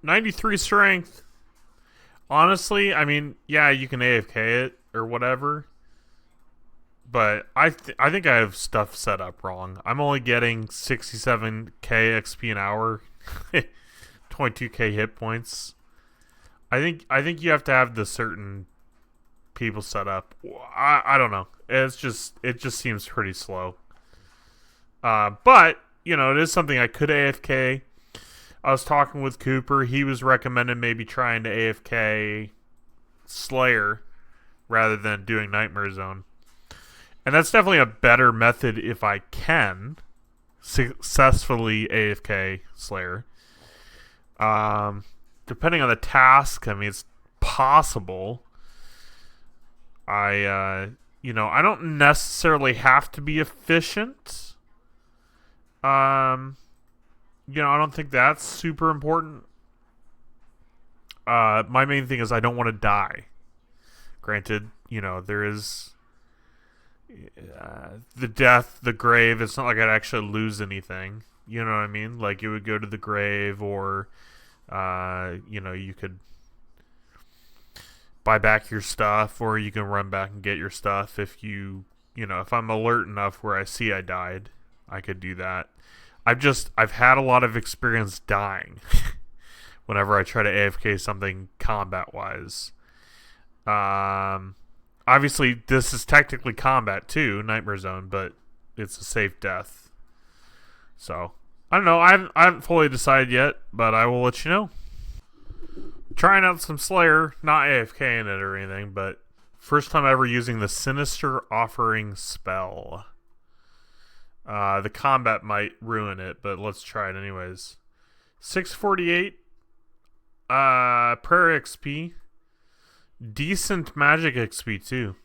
93 strength. Honestly, I mean, yeah, you can AFK it or whatever, but I think I have stuff set up wrong. I'm only getting 67k XP an hour, 22k hit points. I think you have to have the certain people set up. I don't know. It just seems pretty slow. But it is something I could AFK. I was talking with Cooper. He was recommending maybe trying to AFK Slayer rather than doing Nightmare Zone. And that's definitely a better method if I can successfully AFK Slayer. Depending on the task, I mean, it's possible. I don't necessarily have to be efficient. I don't think that's super important. My main thing is I don't want to die. Granted, there is the death, the grave. It's not like I'd actually lose anything. You know what I mean? Like, you would go to the grave, or, you could buy back your stuff, or you can run back and get your stuff if if I'm alert enough where I see I died, I could do that. I've had a lot of experience dying whenever I try to AFK something combat wise. Obviously this is technically combat too, Nightmare Zone, but it's a safe death. So I don't know. I haven't fully decided yet, but I will let you know. Trying out some Slayer, not AFKing it or anything, but first time ever using the Sinister Offering spell. The combat might ruin it, but let's try it anyways. 648 prayer XP. Decent magic XP too.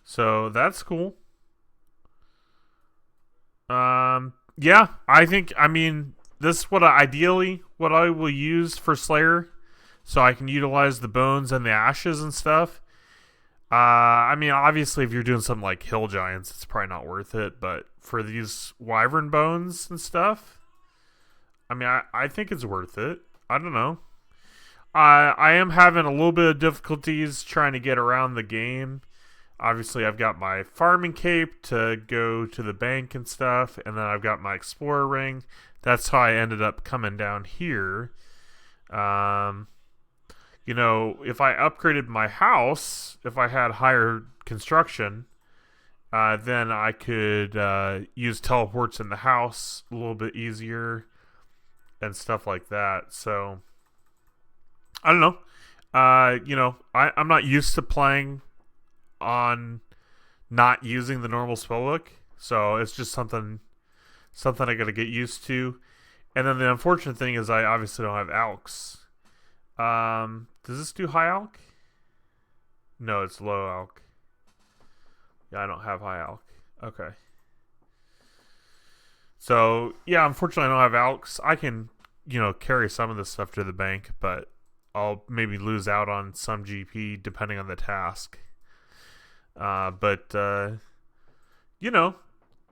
So that's cool. Yeah, I mean, this is what I will use for Slayer, so I can utilize the bones and the ashes and stuff. I mean, obviously, if you're doing something like Hill Giants, it's probably not worth it. But for these Wyvern bones and stuff, I mean, I think it's worth it. I don't know. I am having a little bit of difficulties trying to get around the game. Obviously, I've got my farming cape to go to the bank and stuff, and then I've got my explorer ring. That's how I ended up coming down here. If I upgraded my house, if I had higher construction, then I could use teleports in the house a little bit easier and stuff like that. So, I don't know. I'm not used to playing on not using the normal spellbook, so it's just something I got to get used to. And then the unfortunate thing is I obviously don't have alks. Does this do high alk? No, it's low alk. Yeah, I don't have high alk. Okay. So, yeah, unfortunately I don't have alks. I can, carry some of this stuff to the bank, but I'll maybe lose out on some GP depending on the task.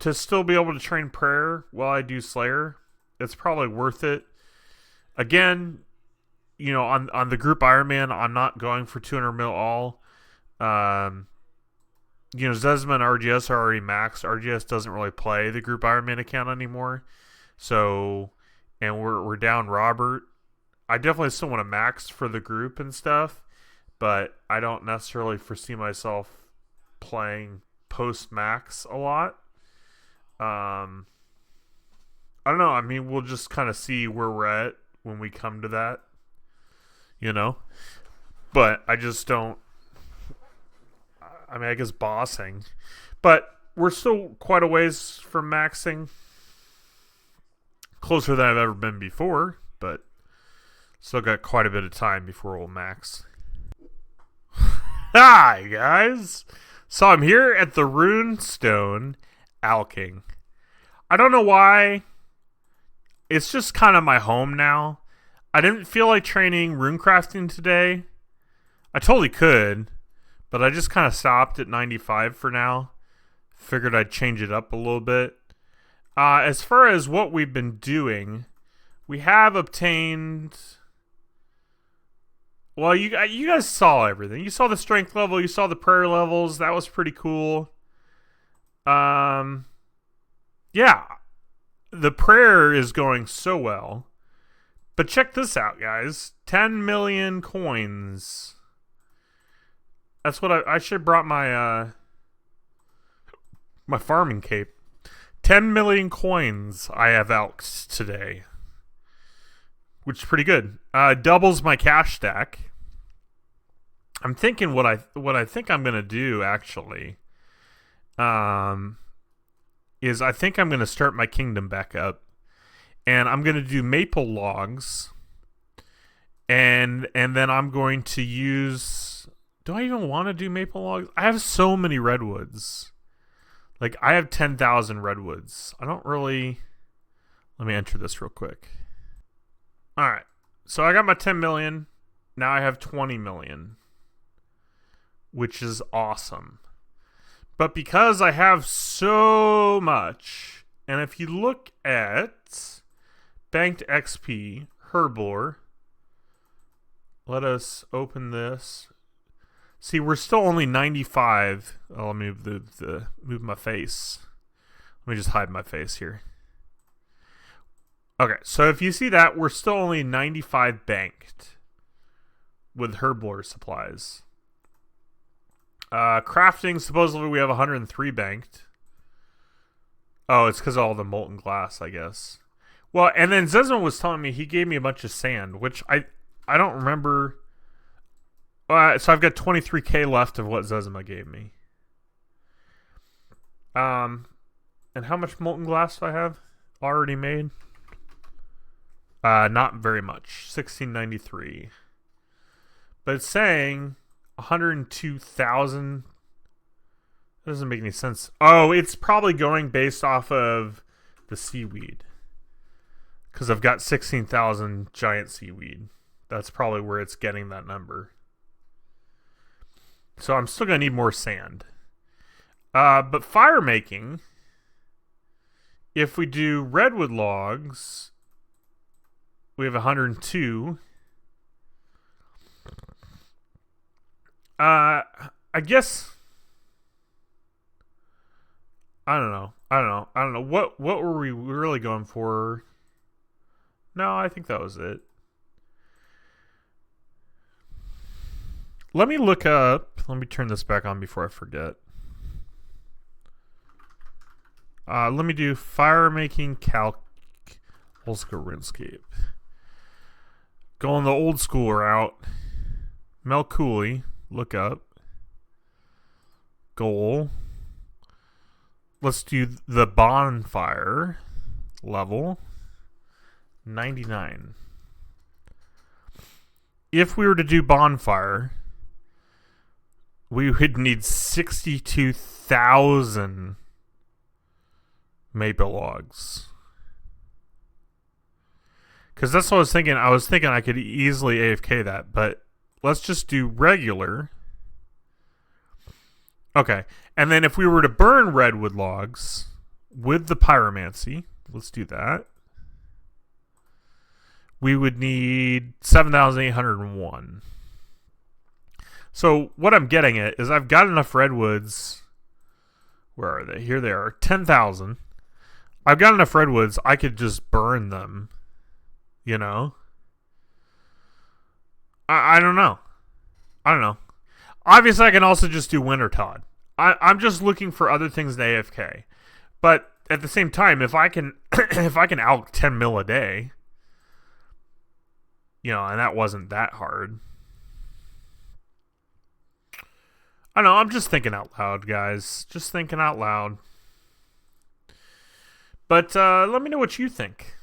To still be able to train prayer while I do Slayer, it's probably worth it. Again, on the group Ironman, I'm not going for 200 mil all. Zezma and RGS are already maxed. RGS doesn't really play the group Ironman account anymore. So, and we're down Robert. I definitely still want to max for the group and stuff, but I don't necessarily foresee myself playing post max a lot. I don't know. I mean, we'll just kind of see where we're at when we come to that. But I just don't. I mean, I guess bossing, but we're still quite a ways from maxing. Closer than I've ever been before, but still got quite a bit of time before we'll max. Hi, guys. So I'm here at the Runestone Alking. I don't know why. It's just kind of my home now. I didn't feel like training runecrafting today. I totally could, but I just kind of stopped at 95 for now. Figured I'd change it up a little bit. As far as what we've been doing, We have obtained. Well, you guys saw everything. You saw the strength level. You saw the prayer levels. That was pretty cool. Yeah, the prayer is going so well. But check this out, guys. 10 million coins. That's what I should have brought my my farming cape. 10 million coins I have out today, which is pretty good. Doubles my cash stack. I'm thinking what I think I'm gonna do actually, is I think I'm gonna start my kingdom back up, and I'm gonna do maple logs, and then I'm going to use. Do I even want to do maple logs? I have so many redwoods. Like, I have 10,000 redwoods. I don't really... Let me enter this real quick. Alright. So I got my 10 million. Now I have 20 million. Which is awesome. But because I have so much... And if you look at... Banked XP, Herblore. Let us open this... See, we're still only 95. Oh, let me move my face. Let me just hide my face here. Okay, so if you see that, we're still only 95 banked with Herblore supplies. Crafting, supposedly we have 103 banked. Oh, it's because of all the molten glass, I guess. Well, and then Zezman was telling me he gave me a bunch of sand, which I don't remember... so I've got 23k left of what Zezima gave me. And how much molten glass do I have already made? Not very much. 1693. But it's saying 102,000. That doesn't make any sense. Oh, it's probably going based off of the seaweed. Because I've got 16,000 giant seaweed. That's probably where it's getting that number. So I'm still going to need more sand. But fire making, if we do redwood logs, we have 102. I guess... I don't know. What were we really going for? No, I think that was it. Let me look up. Let me turn this back on before I forget. Let me do fire making calc. Old school RuneScape. Going the old school route. Melcooley. Look up. Goal. Let's do the bonfire level. 99. If we were to do bonfire, we would need 62,000 maple logs. Because that's what I was thinking. I was thinking I could easily AFK that, but let's just do regular. Okay. And then if we were to burn redwood logs with the pyromancy, let's do that. We would need 7,801. So what I'm getting at is I've got enough redwoods. Where are they? Here they are. 10,000. I've got enough redwoods. I could just burn them. You know? I don't know. Obviously, I can also just do Winter Todd. I'm just looking for other things than AFK. But at the same time, if I can if I can out 10 mil a day, you know, and that wasn't that hard. I don't know, I'm just thinking out loud, guys. Just thinking out loud. But let me know what you think.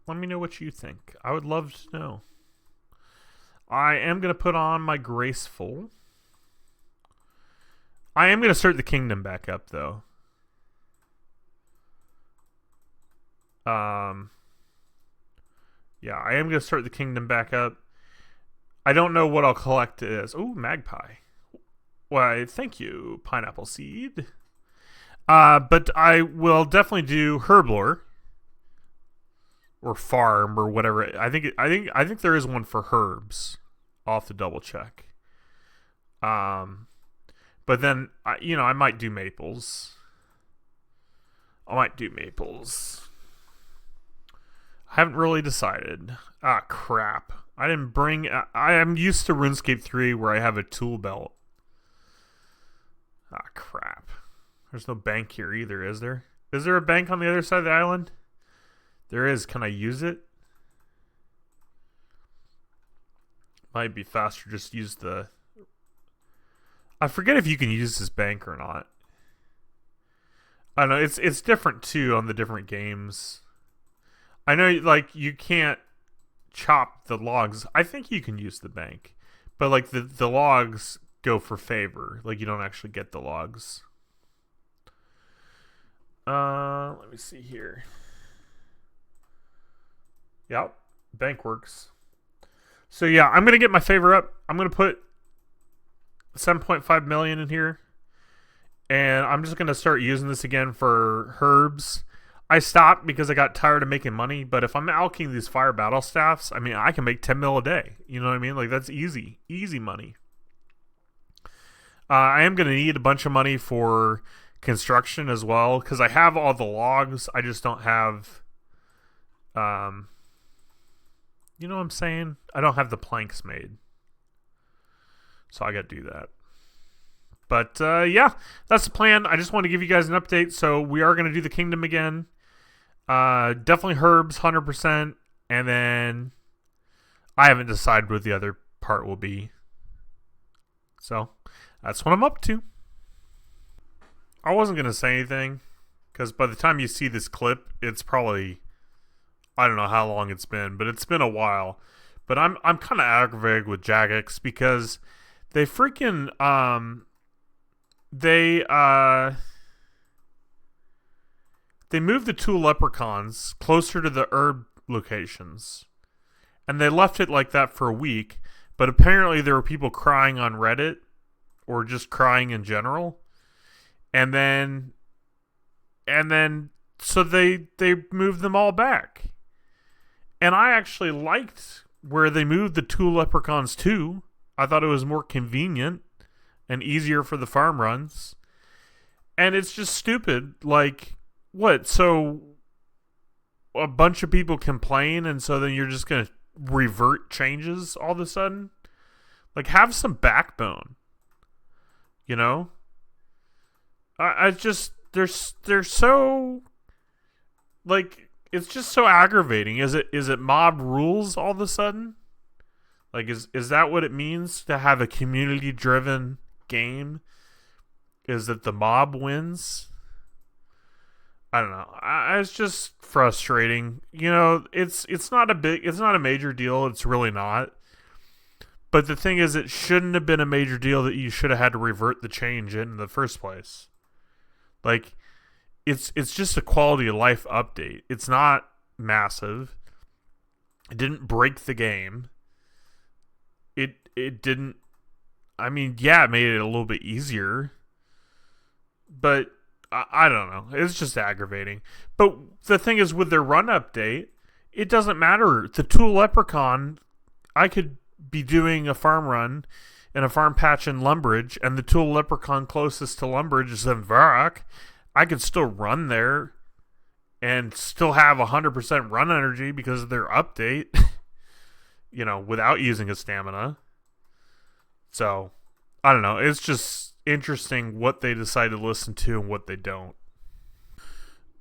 Let me know what you think. I would love to know. I am going to put on my graceful. I am going to start the kingdom back up, though. Yeah, I am going to start the kingdom back up. I don't know what I'll collect as. Oh, magpie. Why, thank you, pineapple seed. But I will definitely do herblore. or farm or whatever. I think there is one for herbs. I'll have to double check. But then I might do maples. I haven't really decided. Ah, crap. I didn't bring... I am used to RuneScape 3 where I have a tool belt. Ah, crap. There's no bank here either, is there? Is there a bank on the other side of the island? There is. Can I use it? Might be faster just use the... I forget if you can use this bank or not. I don't know. It's different too on the different games. I know, like, you can't chop the logs. I think you can use the bank, but like the logs go for favor. Like, you don't actually get the logs. Let me see here. Yep, bank works. So yeah, I'm gonna get my favor up. I'm gonna put 7.5 million in here, and I'm just gonna start using this again for herbs. I stopped because I got tired of making money, but if I'm alching these fire battle staffs, I mean, I can make 10 mil a day. You know what I mean? Like, that's easy money. I am gonna need a bunch of money for construction as well, because I have all the logs. I just don't have, you know what I'm saying? I don't have the planks made. So I got to do that. But, yeah, that's the plan. I just want to give you guys an update. So we are going to do the kingdom again. Definitely herbs, 100%. And then I haven't decided what the other part will be. So that's what I'm up to. I wasn't going to say anything, because by the time you see this clip, it's probably, I don't know how long it's been, but it's been a while. But I'm kind of aggravated with Jagex because they freaking they moved the two leprechauns closer to the herb locations, and they left it like that for a week. But apparently there were people crying on Reddit, or just crying in general, and then so they moved them all back. And I actually liked where they moved the two leprechauns to. I thought it was more convenient and easier for the farm runs. And it's just stupid. Like, what? So a bunch of people complain, and so then you're just going to revert changes all of a sudden? Like, have some backbone. You know? I just, they're so, like, it's just so aggravating. Is it mob rules all of a sudden? Like, is that what it means to have a community-driven game? Is that the mob wins? I don't know. It's just frustrating. You know, it's not a major deal. It's really not. But the thing is, it shouldn't have been a major deal that you should have had to revert the change in the first place. Like, it's just a quality of life update. It's not massive. It didn't break the game. It didn't. I mean, yeah, it made it a little bit easier, but I don't know. It's just aggravating. But the thing is, with their run update, it doesn't matter. The Tool Leprechaun, I could be doing a farm run and a farm patch in Lumbridge, and the Tool Leprechaun closest to Lumbridge is in Varrock. I could still run there and still have 100% run energy because of their update, you know, without using a stamina. So, I don't know. It's just interesting what they decide to listen to and what they don't.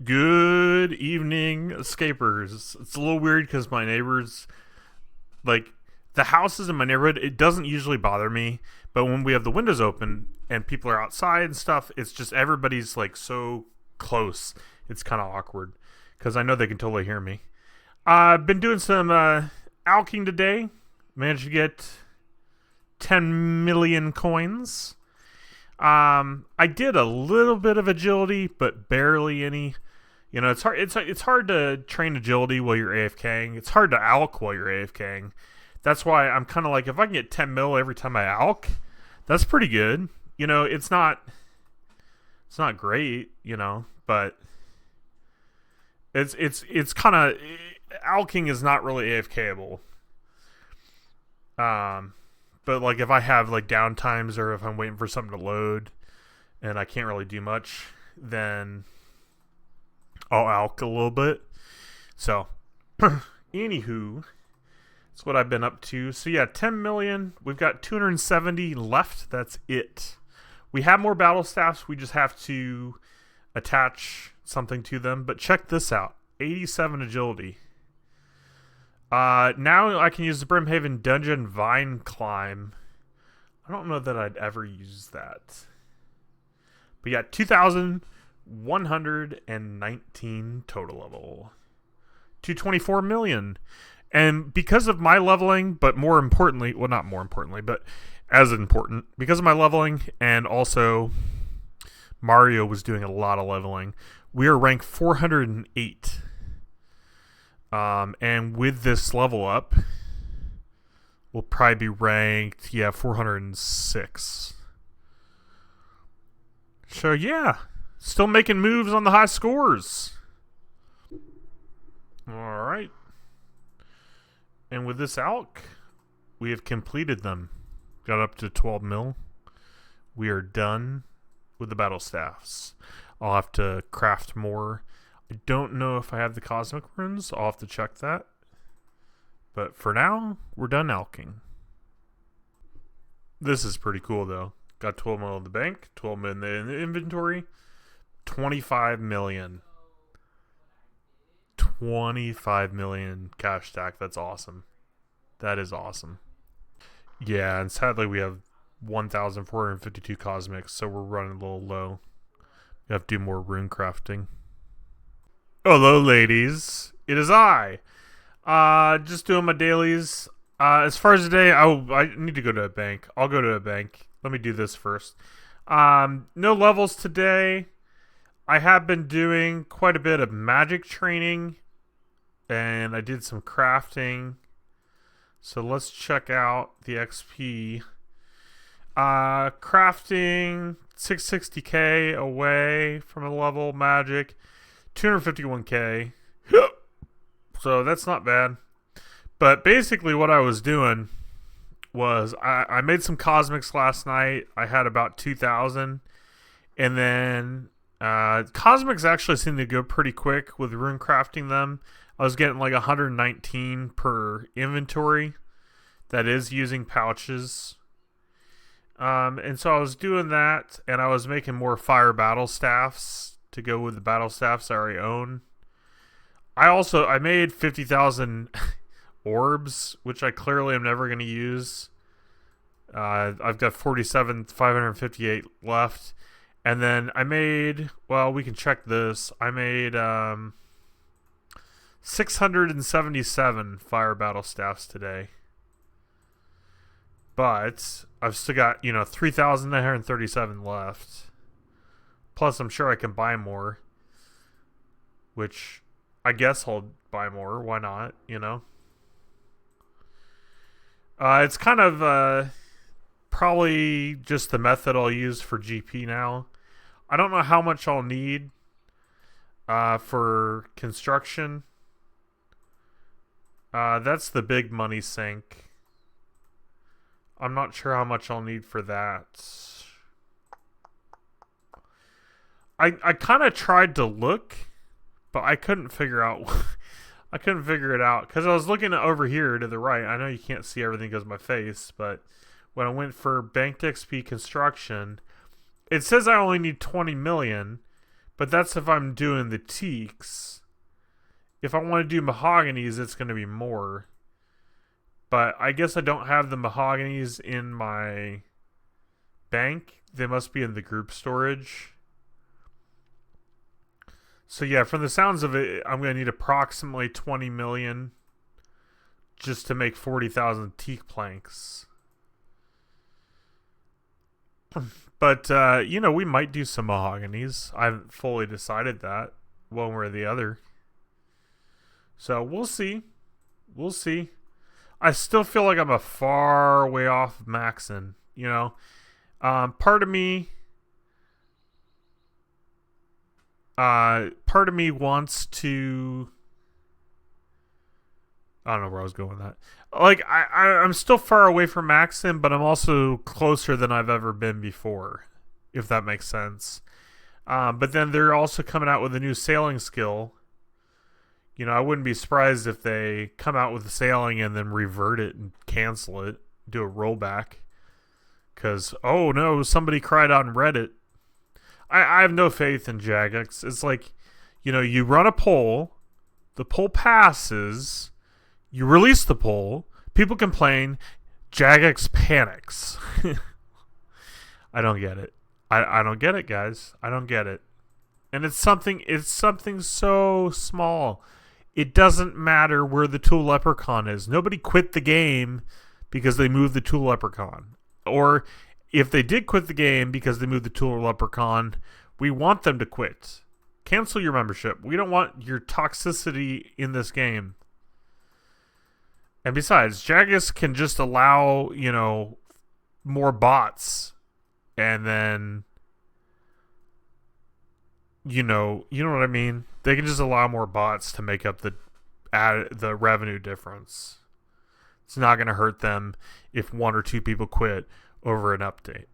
Good evening, escapers. It's a little weird because my neighbors, like, the houses in my neighborhood, it doesn't usually bother me. But when we have the windows open and people are outside and stuff, it's just everybody's, like, so close. It's kind of awkward because I know they can totally hear me. I've been doing some alching today. Managed to get 10 million coins. I did a little bit of agility, but barely any. You know, it's hard. It's hard to train agility while you're AFKing. It's hard to alch while you're AFKing. That's why I'm kind of like, if I can get 10 mil every time I alch, that's pretty good. You know, it's not great, you know, but it's kind of, alking is not really AFKable. But like if I have like downtimes or if I'm waiting for something to load and I can't really do much, then I'll alk a little bit. So, anywho, that's what I've been up to. So yeah, 10 million. We've got 270 left. That's it. We have more battle staffs. We just have to attach something to them. But check this out. 87 agility. Now I can use the Brimhaven Dungeon Vine Climb. I don't know that I'd ever use that. But yeah, 2,119 total level. 224 million. And because of my leveling, but more importantly, well, not more importantly, but as important, because of my leveling and also Mario was doing a lot of leveling, we are ranked 408. And with this level up, we'll probably be ranked, 406. So yeah, still making moves on the high scores. All right. And with this alk, we have completed them. Got up to 12 mil. We are done with the battle staffs. I'll have to craft more. I don't know if I have the cosmic runes. I'll have to check that. But for now, we're done alking. This is pretty cool though. Got 12 mil in the bank, 12 mil in the inventory, 25 million. 25 million cash stack. That's awesome. That is awesome. Yeah, and sadly we have 1,452 cosmics, so we're running a little low. We have to do more rune crafting. Hello, ladies. It is I. Just doing my dailies. As far as today, I need to go to a bank. I'll go to a bank. Let me do this first. No levels today. I have been doing quite a bit of magic training, and I did some crafting. So let's check out the XP. Crafting 660k away from a level magic, 251k. So that's not bad. But basically what I was doing was I made some cosmics last night. I had about 2,000. And then cosmics actually seem to go pretty quick with rune crafting them. I was getting like 119 per inventory. That is using pouches. And so I was doing that, and I was making more fire battle staffs to go with the battle staffs I already own. I made 50,000 orbs, which I clearly am never going to use. I've got 47,558 left. And then I made, well, we can check this. I made 677 fire battle staffs today. But I've still got, 3,937 left. Plus, I'm sure I can buy more. Which, I guess I'll buy more. Why not, It's kind of probably just the method I'll use for GP now. I don't know how much I'll need for construction. That's the big money sink. I'm not sure how much I'll need for that. I kind of tried to look, but I couldn't figure out. I couldn't figure it out because I was looking over here to the right. I know you can't see everything because of my face, but when I went for banked XP construction, it says I only need 20 million, but that's if I'm doing the teaks. If I want to do mahoganies, it's going to be more. But I guess I don't have the mahoganies in my bank. They must be in the group storage. So yeah, from the sounds of it, I'm going to need approximately 20 million just to make 40,000 teak planks. But, we might do some mahoganies. I haven't fully decided that, one way or the other. So we'll see. We'll see. I still feel like I'm a far way off maxing, part of me wants to I don't know where I was going with that. Like I'm still far away from maxing, but I'm also closer than I've ever been before, if that makes sense. But then they're also coming out with a new sailing skill. I wouldn't be surprised if they come out with the sailing and then revert it and cancel it, do a rollback. Because, oh no, somebody cried on Reddit. I have no faith in Jagex. It's like, you run a poll, the poll passes, you release the poll, people complain, Jagex panics. I don't get it. I don't get it, guys. I don't get it. And it's something so small. It doesn't matter where the Tool Leprechaun is. Nobody quit the game because they moved the Tool Leprechaun. Or if they did quit the game because they moved the Tool Leprechaun, we want them to quit. Cancel your membership. We don't want your toxicity in this game. And besides, Jagex can just allow, more bots. And then, you know what I mean? They can just allow more bots to make up the revenue difference. It's not going to hurt them if one or two people quit over an update.